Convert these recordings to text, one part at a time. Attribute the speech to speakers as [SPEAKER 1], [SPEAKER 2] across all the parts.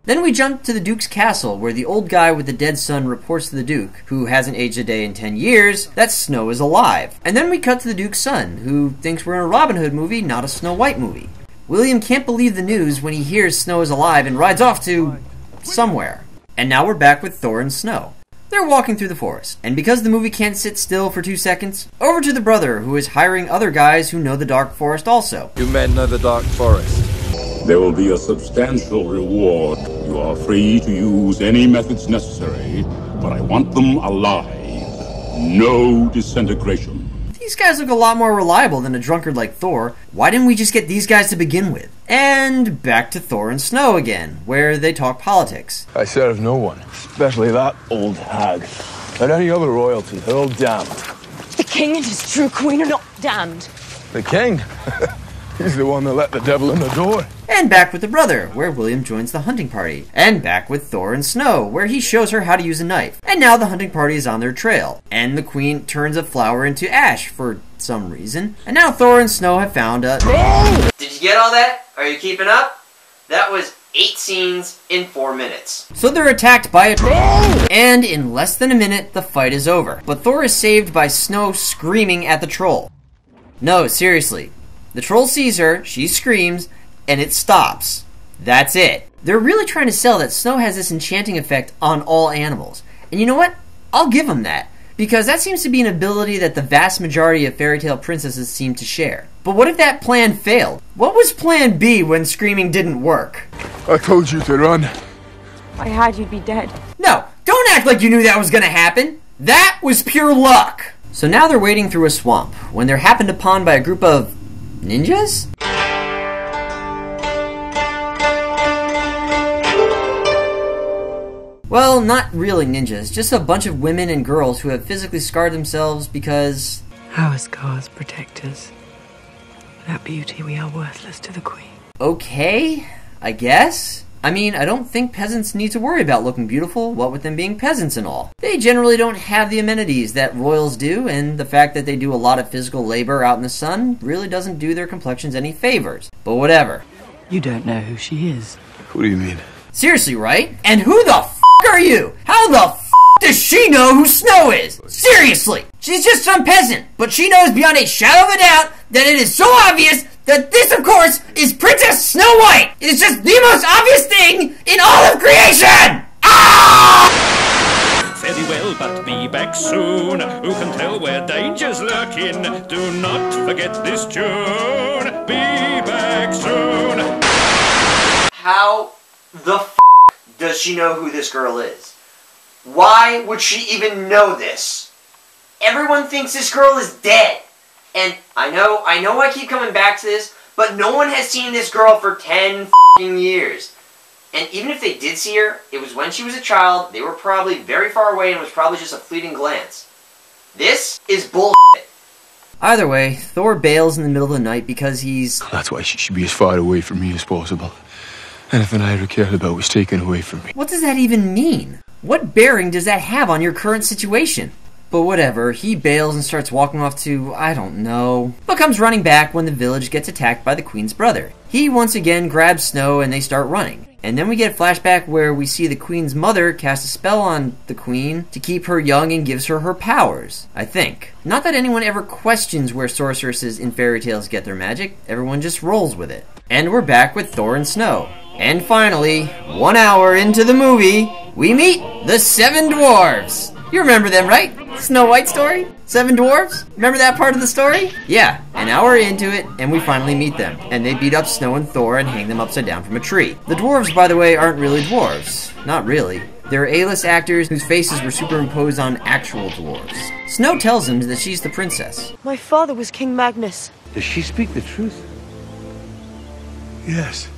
[SPEAKER 1] Then we jump to the Duke's castle, where the old guy with the dead son reports to the Duke, who hasn't aged a day in 10 years, that Snow is alive. And then we cut to the Duke's son, who thinks we're in a Robin Hood movie, not a Snow White movie. William can't believe the news when he hears Snow is alive and rides off to somewhere. And now we're back with Thor and Snow. They're walking through the forest, and because the movie can't sit still for 2 seconds, over to the brother who is hiring other guys who know the Dark Forest also.
[SPEAKER 2] You men know the Dark Forest.
[SPEAKER 3] There will be a substantial reward. You are free to use any methods necessary, but I want them alive. No disintegration.
[SPEAKER 1] These guys look a lot more reliable than a drunkard like Thor. Why didn't we just get these guys to begin with? And back to Thor and Snow again, where they talk politics.
[SPEAKER 4] I serve no one, especially that old hag. And any other royalty, they're all damned.
[SPEAKER 5] The king and his true queen are not damned.
[SPEAKER 4] The king? He's the one that let the devil in the door.
[SPEAKER 1] And back with the brother, where William joins the hunting party. And back with Thor and Snow, where he shows her how to use a knife. And now the hunting party is on their trail. And the queen turns a flower into ash for some reason. And now Thor and Snow have found a...
[SPEAKER 6] Did you get all that? Are you keeping up? That was 8 scenes in 4 minutes.
[SPEAKER 1] So they're attacked by a troll. And in less than a minute, the fight is over. But Thor is saved by Snow screaming at the troll. No, seriously. The troll sees her, she screams, and it stops. That's it. They're really trying to sell that Snow has this enchanting effect on all animals. And you know what? I'll give them that. Because that seems to be an ability that the vast majority of fairy tale princesses seem to share. But what if that plan failed? What was plan B when screaming didn't work?
[SPEAKER 4] I told you to run.
[SPEAKER 5] If I had, you'd be dead.
[SPEAKER 1] No, don't act like you knew that was gonna happen. That was pure luck. So now they're wading through a swamp when they're happened upon by a group of ninjas? Well, not really ninjas, just a bunch of women and girls who have physically scarred themselves because...
[SPEAKER 7] Our scars protect us. Without beauty, we are worthless to the queen.
[SPEAKER 1] Okay, I guess. I mean, I don't think peasants need to worry about looking beautiful, what with them being peasants and all. They generally don't have the amenities that royals do, and the fact that they do a lot of physical labor out in the sun really doesn't do their complexions any favors. But whatever.
[SPEAKER 7] You don't know who she is.
[SPEAKER 4] What do you mean?
[SPEAKER 1] Seriously, right? And who the f*** are you? How the f*** does she know who Snow is? Seriously! She's just some peasant, but she knows beyond a shadow of a doubt that it is so obvious that this, of course, is Princess Snow White! It is just the most obvious thing in all of creation! Ah!
[SPEAKER 8] Very well, but be back soon. Who can tell where danger's lurking? Do not forget this tune. Be back soon.
[SPEAKER 6] How the f*** does she know who this girl is? Why would she even know this? Everyone thinks this girl is dead. And I know I keep coming back to this, but no one has seen this girl for 10 f***ing years. And even if they did see her, it was when she was a child, they were probably very far away, and it was probably just a fleeting glance. This is bullshit.
[SPEAKER 1] Either way, Thor bails in the middle of the night because he's...
[SPEAKER 4] That's why she should be as far away from me as possible. Anything I ever cared about was taken away from me.
[SPEAKER 1] What does that even mean? What bearing does that have on your current situation? But whatever, he bails and starts walking off to, I don't know, but comes running back when the village gets attacked by the queen's brother. He once again grabs Snow and they start running. And then we get a flashback where we see the queen's mother cast a spell on the queen to keep her young and gives her her powers, I think. Not that anyone ever questions where sorceresses in fairy tales get their magic, everyone just rolls with it. And we're back with Thor and Snow. And finally, 1 hour into the movie, we meet the 7 dwarves. You remember them, right? Snow White story? 7 dwarves? Remember that part of the story? Yeah, an hour into it, and we finally meet them. And they beat up Snow and Thor and hang them upside down from a tree. The dwarves, by the way, aren't really dwarves. Not really. They're A-list actors whose faces were superimposed on actual dwarves. Snow tells them that she's the princess.
[SPEAKER 5] My father was King Magnus.
[SPEAKER 9] Does she speak the truth?
[SPEAKER 10] Yes.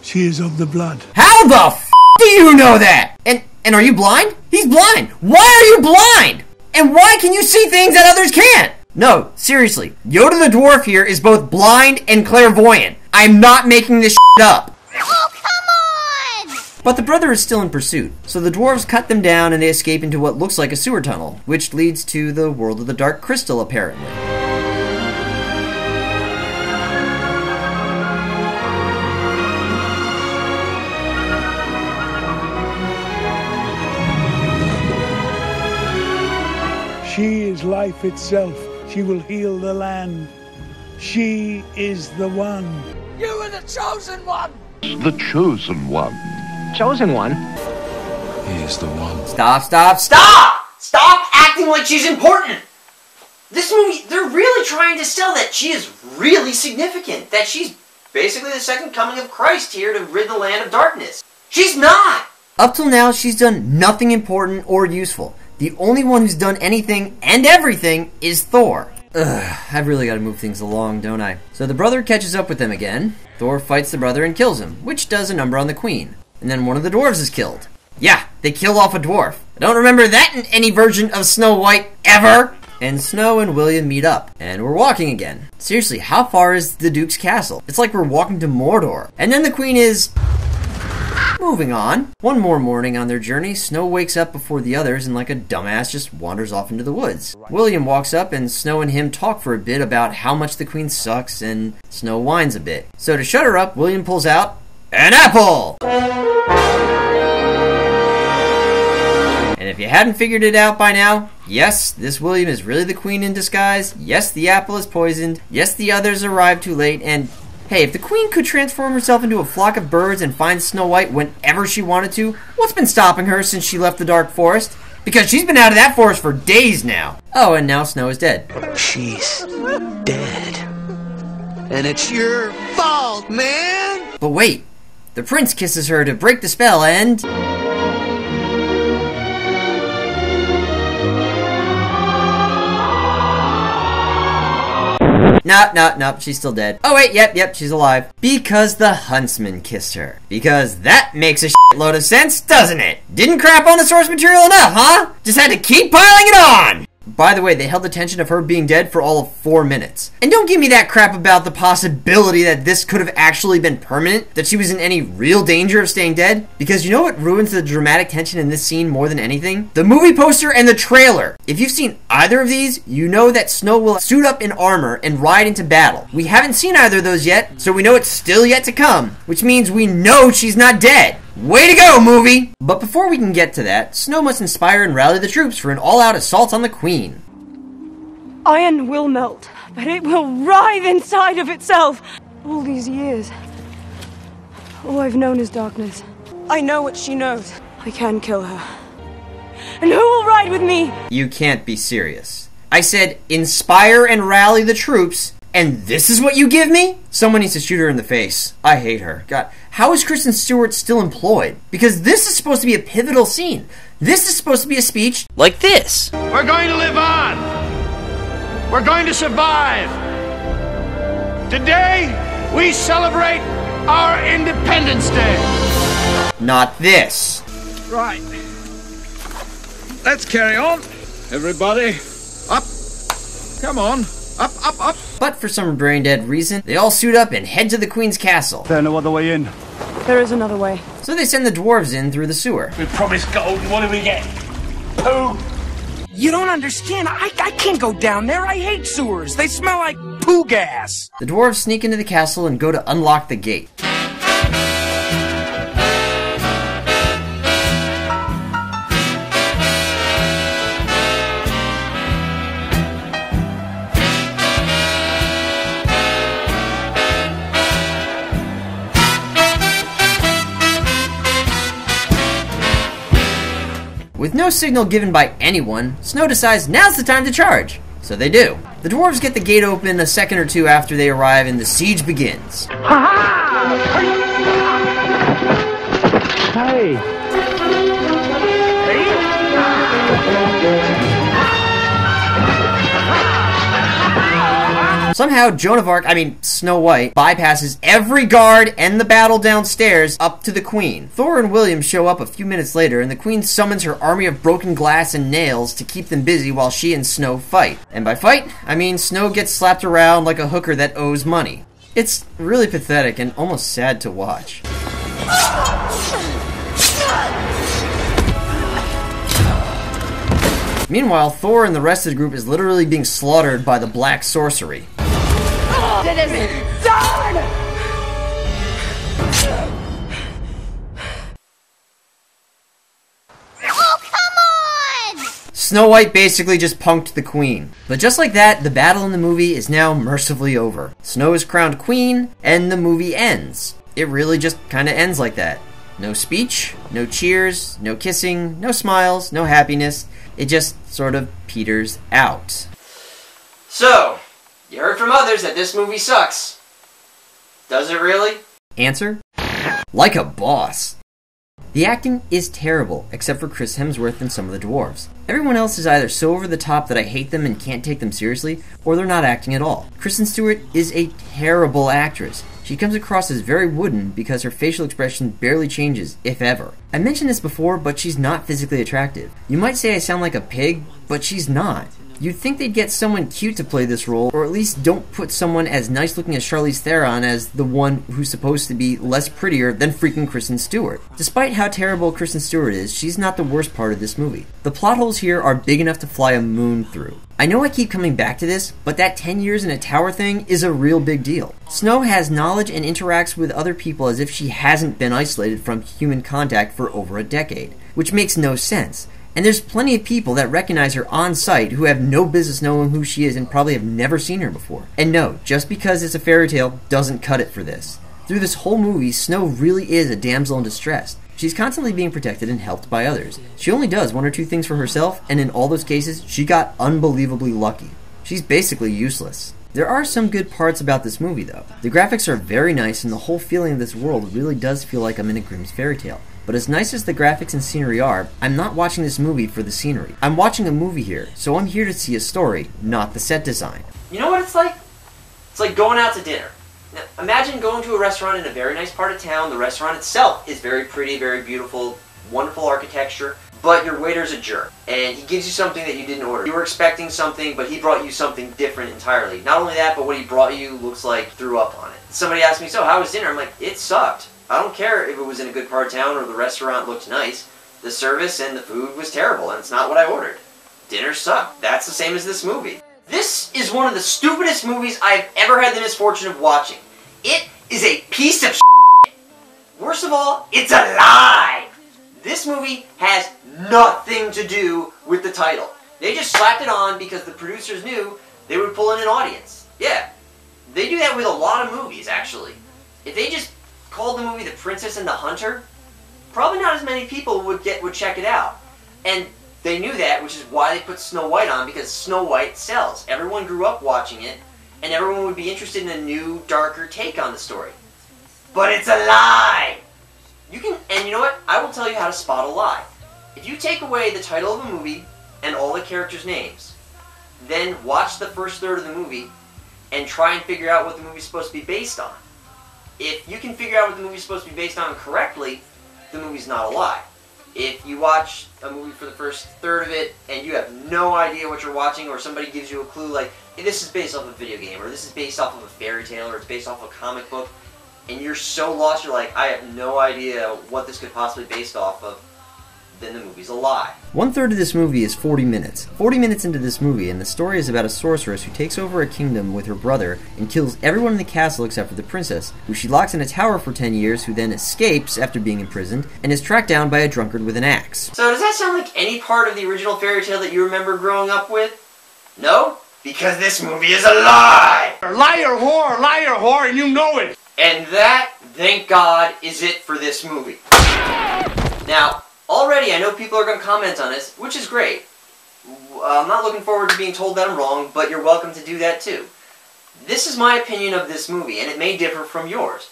[SPEAKER 10] She is of the blood.
[SPEAKER 1] How the f*** do you know that? And are you blind? He's blind. Why are you blind? And why can you see things that others can't? No, seriously. Yoda the dwarf here is both blind and clairvoyant. I'm not making this shit up.
[SPEAKER 11] Oh, come on!
[SPEAKER 1] But the brother is still in pursuit, so the dwarves cut them down and they escape into what looks like a sewer tunnel, which leads to the world of the Dark Crystal, apparently.
[SPEAKER 10] life itself. She will heal the land. She is the one.
[SPEAKER 9] You are the chosen one!
[SPEAKER 12] The chosen one.
[SPEAKER 13] Chosen one?
[SPEAKER 4] He is the one.
[SPEAKER 1] Stop, stop,
[SPEAKER 6] Stop! Stop acting like she's important! This movie, they're really trying to sell that she is really significant. That she's basically the second coming of Christ here to rid the land of darkness. She's not!
[SPEAKER 1] Up till now, she's done nothing important or useful. The only one who's done anything and everything is Thor. Ugh, I've really got to move things along, don't I? So the brother catches up with them again. Thor fights the brother and kills him, which does a number on the queen. And then one of the dwarves is killed. Yeah, they kill off a dwarf. I don't remember that in any version of Snow White ever! And Snow and William meet up, and we're walking again. Seriously, how far is the Duke's castle? It's like we're walking to Mordor. And then the queen is... moving on. One more morning on their journey, Snow wakes up before the others and like a dumbass just wanders off into the woods. William walks up and Snow and him talk for a bit about how much the queen sucks, and Snow whines a bit. So to shut her up, William pulls out an apple! And if you hadn't figured it out by now, yes, this William is really the queen in disguise. Yes, the apple is poisoned. Yes, the others arrived too late. And hey, if the queen could transform herself into a flock of birds and find Snow White whenever she wanted to, what's been stopping her since she left the dark forest? Because she's been out of that forest for days now. Oh, and now Snow is dead.
[SPEAKER 9] She's dead. And it's your fault, man!
[SPEAKER 1] But wait, the prince kisses her to break the spell and... No, she's still dead. Oh wait, yep, she's alive. Because the Huntsman kissed her. Because that makes a shitload of sense, doesn't it? Didn't crap on the source material enough, huh? Just had to keep piling it on! By the way, they held the tension of her being dead for all of 4 minutes. And don't give me that crap about the possibility that this could have actually been permanent, that she was in any real danger of staying dead. Because you know what ruins the dramatic tension in this scene more than anything? The movie poster and the trailer. If you've seen either of these, you know that Snow will suit up in armor and ride into battle. We haven't seen either of those yet, so we know it's still yet to come, which means we know she's not dead. Way to go, movie! But before we can get to that, Snow must inspire and rally the troops for an all-out assault on the queen.
[SPEAKER 5] Iron will melt, but it will writhe inside of itself. All these years, all I've known is darkness. I know what she knows. I can kill her. And who will ride with me?
[SPEAKER 1] You can't be serious. I said inspire and rally the troops, and this is what you give me? Someone needs to shoot her in the face. I hate her. God, how is Kristen Stewart still employed? Because this is supposed to be a pivotal scene. This is supposed to be a speech like this.
[SPEAKER 12] We're going to live on. We're going to survive. Today, we celebrate our Independence Day.
[SPEAKER 1] Not this.
[SPEAKER 12] Right. Let's carry on. Everybody, up. Come on. Up.
[SPEAKER 1] But for some brain-dead reason, they all suit up and head to the queen's castle.
[SPEAKER 10] There's no other way in.
[SPEAKER 5] There is another way.
[SPEAKER 1] So they send the dwarves in through the sewer.
[SPEAKER 9] We promised gold, and what do we get? Poo! You don't understand. I can't go down there. I hate sewers. They smell like poo gas.
[SPEAKER 1] The dwarves sneak into the castle and go to unlock the gate. With no signal given by anyone, Snow decides now's the time to charge. So they do. The dwarves get the gate open a second or two after they arrive and the siege begins.
[SPEAKER 13] Hey!
[SPEAKER 1] Somehow, Joan of Arc, Snow White, bypasses every guard and the battle downstairs up to the queen. Thor and William show up a few minutes later, and the queen summons her army of broken glass and nails to keep them busy while she and Snow fight. And by fight, I mean Snow gets slapped around like a hooker that owes money. It's really pathetic and almost sad to watch. Meanwhile, Thor and the rest of the group is literally being slaughtered by the black sorcery.
[SPEAKER 5] It is done!
[SPEAKER 11] Oh, come on!
[SPEAKER 1] Snow White basically just punked the queen. But just like that, the battle in the movie is now mercifully over. Snow is crowned queen, and the movie ends. It really just kinda ends like that. No speech, no cheers, no kissing, no smiles, no happiness. It just sort of peters out.
[SPEAKER 6] So, you heard from others that this movie sucks. Does it really?
[SPEAKER 1] Answer? Like a boss. The acting is terrible, except for Chris Hemsworth and some of the dwarves. Everyone else is either so over the top that I hate them and can't take them seriously, or they're not acting at all. Kristen Stewart is a terrible actress. She comes across as very wooden because her facial expression barely changes, if ever. I mentioned this before, but she's not physically attractive. You might say I sound like a pig, but she's not. You'd think they'd get someone cute to play this role, or at least don't put someone as nice looking as Charlize Theron as the one who's supposed to be less prettier than freaking Kristen Stewart. Despite how terrible Kristen Stewart is, she's not the worst part of this movie. The plot holes here are big enough to fly a moon through. I know I keep coming back to this, but that 10 years in a tower thing is a real big deal. Snow has knowledge and interacts with other people as if she hasn't been isolated from human contact for over a decade, which makes no sense. And there's plenty of people that recognize her on sight who have no business knowing who she is and probably have never seen her before. And no, just because it's a fairy tale doesn't cut it for this. Through this whole movie, Snow really is a damsel in distress. She's constantly being protected and helped by others. She only does one or two things for herself, and in all those cases, she got unbelievably lucky. She's basically useless. There are some good parts about this movie though. The graphics are very nice and the whole feeling of this world really does feel like I'm in a Grimm's fairy tale. But as nice as the graphics and scenery are, I'm not watching this movie for the scenery. I'm watching a movie here, so I'm here to see a story, not the set design.
[SPEAKER 6] You know what it's like? It's like going out to dinner. Now, imagine going to a restaurant in a very nice part of town. The restaurant itself is very pretty, very beautiful, wonderful architecture, but your waiter's a jerk, and he gives you something that you didn't order. You were expecting something, but he brought you something different entirely. Not only that, but what he brought you looks like threw up on it. Somebody asked me, so how was dinner? I'm like, it sucked. I don't care if it was in a good part of town or the restaurant looked nice. The service and the food was terrible, and it's not what I ordered. Dinner sucked. That's the same as this movie. This is one of the stupidest movies I've ever had the misfortune of watching. It is a piece of shit. Worst of all, it's a lie. This movie has nothing to do with the title. They just slapped it on because the producers knew they would pull in an audience. Yeah, they do that with a lot of movies, actually. If they just called the movie The Princess and the Hunter, probably not as many people would check it out. And they knew that, which is why they put Snow White on, because Snow White sells. Everyone grew up watching it, and everyone would be interested in a new, darker take on the story. But it's a lie! And you know what? I will tell you how to spot a lie. If you take away the title of a movie and all the characters' names, then watch the first third of the movie and try and figure out what the movie's supposed to be based on. If you can figure out what the movie's supposed to be based on correctly, the movie's not a lie. If you watch a movie for the first third of it and you have no idea what you're watching, or somebody gives you a clue like, hey, this is based off a video game, or this is based off of a fairy tale, or it's based off a comic book, and you're so lost you're like, I have no idea what this could possibly be based off of, then the movie's a lie.
[SPEAKER 1] 1/3 of this movie is 40 minutes. 40 minutes into this movie, and the story is about a sorceress who takes over a kingdom with her brother and kills everyone in the castle except for the princess, who she locks in a tower for 10 years, who then escapes after being imprisoned, and is tracked down by a drunkard with an axe.
[SPEAKER 6] So does that sound like any part of the original fairy tale that you remember growing up with? No? Because this movie is a lie!
[SPEAKER 9] Liar whore, and you know it!
[SPEAKER 6] And that, thank God, is it for this movie. Now, already I know people are going to comment on this, which is great. I'm not looking forward to being told that I'm wrong, but you're welcome to do that too. This is my opinion of this movie, and it may differ from yours.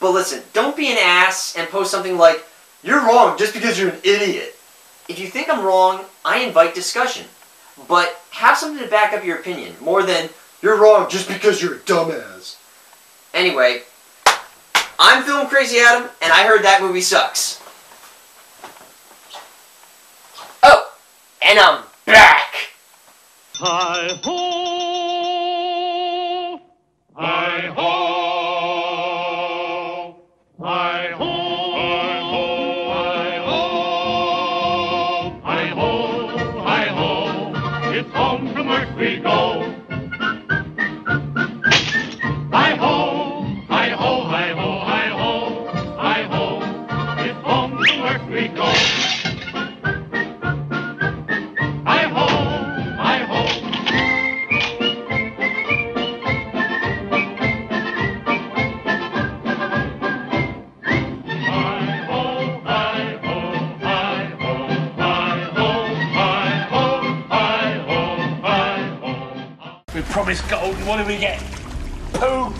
[SPEAKER 6] But listen, don't be an ass and post something like, you're wrong just because you're an idiot. If you think I'm wrong, I invite discussion. But have something to back up your opinion, more than, you're wrong just because you're a dumbass. Anyway, I'm FilmCrazyAdam, and I heard that movie sucks. Oh, and I'm back!
[SPEAKER 8] Hi-ho! Hi-ho! Hi-ho! Hi-ho! Hi-ho! Hi-ho! It's home from work we go. Hi-ho! Hi-ho! Hi-ho! Hi-ho! Hi-ho! It's home from work we go.
[SPEAKER 9] promised gold, and what do we get? Poo!